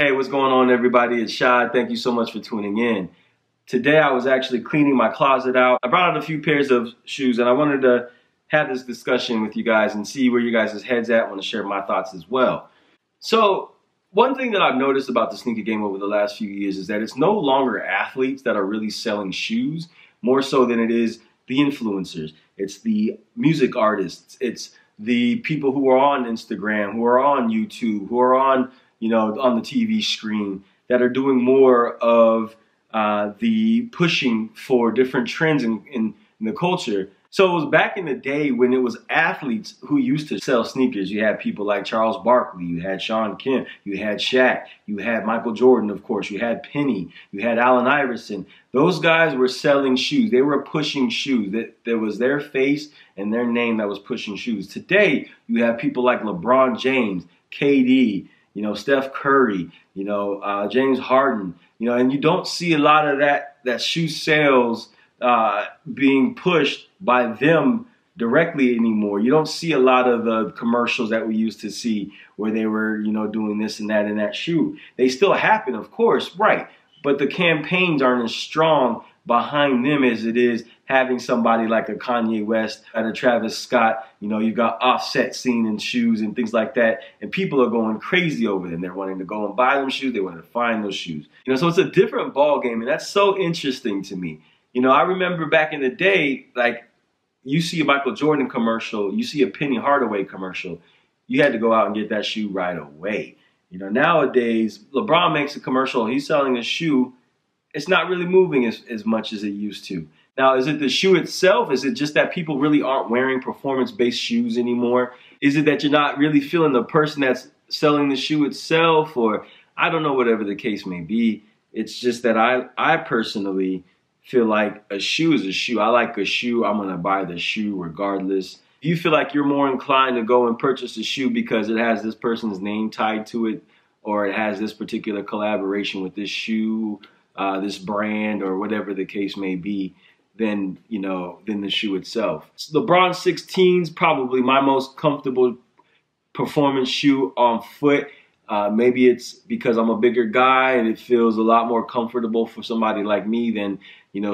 Hey, what's going on, everybody? It's Shad. Thank you so much for tuning in. Today, I was actually cleaning my closet out. I brought out a few pairs of shoes, and I wanted to have this discussion with you guys and see where you guys' heads at. I want to share my thoughts as well. So, one thing that I've noticed about the sneaker game over the last few years is that it's no longer athletes that are really selling shoes, more so than it is the influencers. It's the music artists. It's the people who are on Instagram, who are on YouTube, who are on on the TV screen that are doing more of the pushing for different trends in the culture. So it was back in the day when it was athletes who used to sell sneakers. You had people like Charles Barkley, you had Shawn Kemp, you had Shaq, you had Michael Jordan, of course, you had Penny, you had Allen Iverson. Those guys were selling shoes. They were pushing shoes. There was their face and their name that was pushing shoes. Today, you have people like LeBron James, KD, Steph Curry, James Harden, and you don't see a lot of that shoe sales being pushed by them directly anymore. You don't see a lot of the commercials that we used to see where they were, doing this and that in that shoe. They still happen, of course, right? But the campaigns aren't as strong behind them as it is having somebody like a Kanye West and a Travis Scott. You've got Offset seen in shoes and things like that, and people are going crazy over them. They're wanting to go and buy them shoes. They want to find those shoes. So it's a different ball game, and that's so interesting to me. I remember back in the day, like you see a Michael Jordan commercial, you see a Penny Hardaway commercial, you had to go out and get that shoe right away. Nowadays, LeBron makes a commercial, he's selling a shoe, it's not really moving as much as it used to. Now, is it the shoe itself? Is it just that people really aren't wearing performance-based shoes anymore? Is it that you're not really feeling the person that's selling the shoe itself? Or I don't know, whatever the case may be. It's just that I personally feel like a shoe is a shoe. I like a shoe. I'm going to buy the shoe regardless. Do you feel like you're more inclined to go and purchase a shoe because it has this person's name tied to it, or it has this particular collaboration with this shoe, this brand, or whatever the case may be, than the shoe itself? LeBron 16's probably my most comfortable performance shoe on foot. Maybe it's because I'm a bigger guy and it feels a lot more comfortable for somebody like me than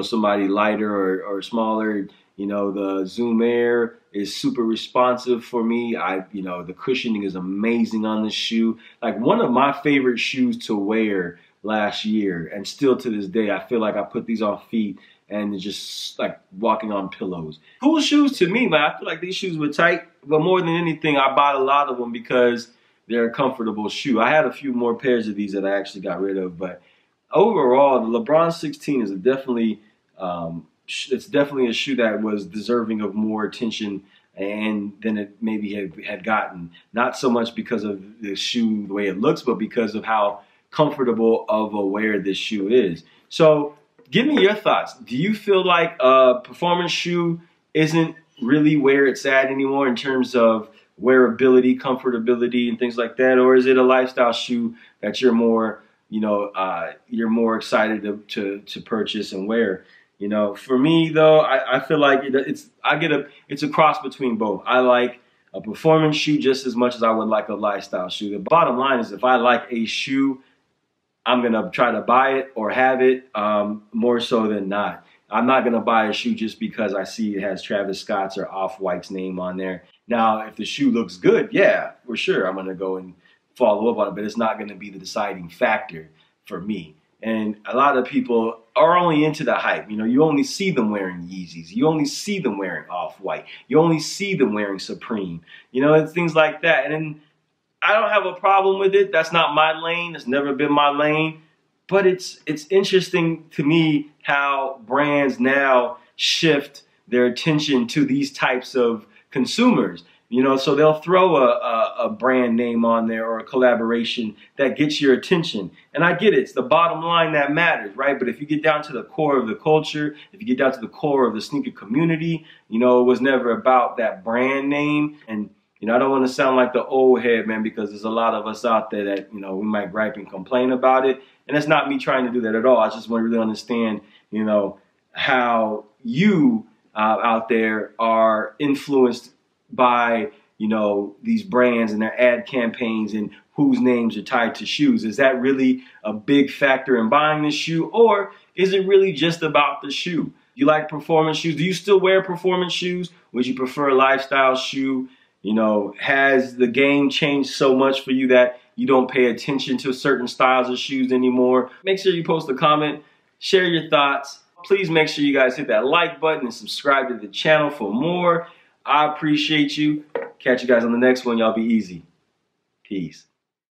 somebody lighter or smaller. The Zoom Air is super responsive for me. The cushioning is amazing on this shoe. Like, one of my favorite shoes to wear last year, and still to this day, I feel like I put these on feet and it's just like walking on pillows. Cool shoes to me, man. I feel like these shoes were tight, but more than anything, I bought a lot of them because they're a comfortable shoe. I had a few more pairs of these that I actually got rid of, but overall, the LeBron 16 is definitely a shoe that was deserving of more attention and than it maybe had gotten. Not so much because of the shoe, the way it looks, but because of how comfortable of a wear this shoe is. So give me your thoughts. Do you feel like a performance shoe isn't really where it's at anymore in terms of wearability, comfortability, and things like that? Or is it a lifestyle shoe that you're more more excited to purchase and wear? For me though, I feel like it's a cross between both. I like a performance shoe just as much as I would like a lifestyle shoe. The bottom line is, if I like a shoe, I'm gonna try to buy it or have it, more so than not. I'm not gonna buy a shoe just because I see it has Travis Scott's or Off-White's name on there. Now, if the shoe looks good, yeah, for sure, I'm gonna go and follow up on it, but it's not gonna be the deciding factor for me. And a lot of people are only into the hype. You only see them wearing Yeezys. You only see them wearing Off-White. You only see them wearing Supreme. And things like that. And I don't have a problem with it. That's not my lane. It's never been my lane. But it's interesting to me how brands now shift their attention to these types of consumers. So they'll throw a brand name on there or a collaboration that gets your attention. And I get it. It's the bottom line that matters, right? But if you get down to the core of the culture, if you get down to the core of the sneaker community, it was never about that brand name. And I don't want to sound like the old head, man, because there's a lot of us out there that, we might gripe and complain about it. And it's not me trying to do that at all. I just want to really understand, how you out there are influenced by, these brands and their ad campaigns and whose names are tied to shoes? Is that really a big factor in buying this shoe, or is it really just about the shoe? You like performance shoes? Do you still wear performance shoes? Would you prefer a lifestyle shoe? You know, has the game changed so much for you that you don't pay attention to certain styles of shoes anymore? Make sure you post a comment, share your thoughts. Please make sure you guys hit that like button and subscribe to the channel for more. I appreciate you. Catch you guys on the next one. Y'all be easy. Peace.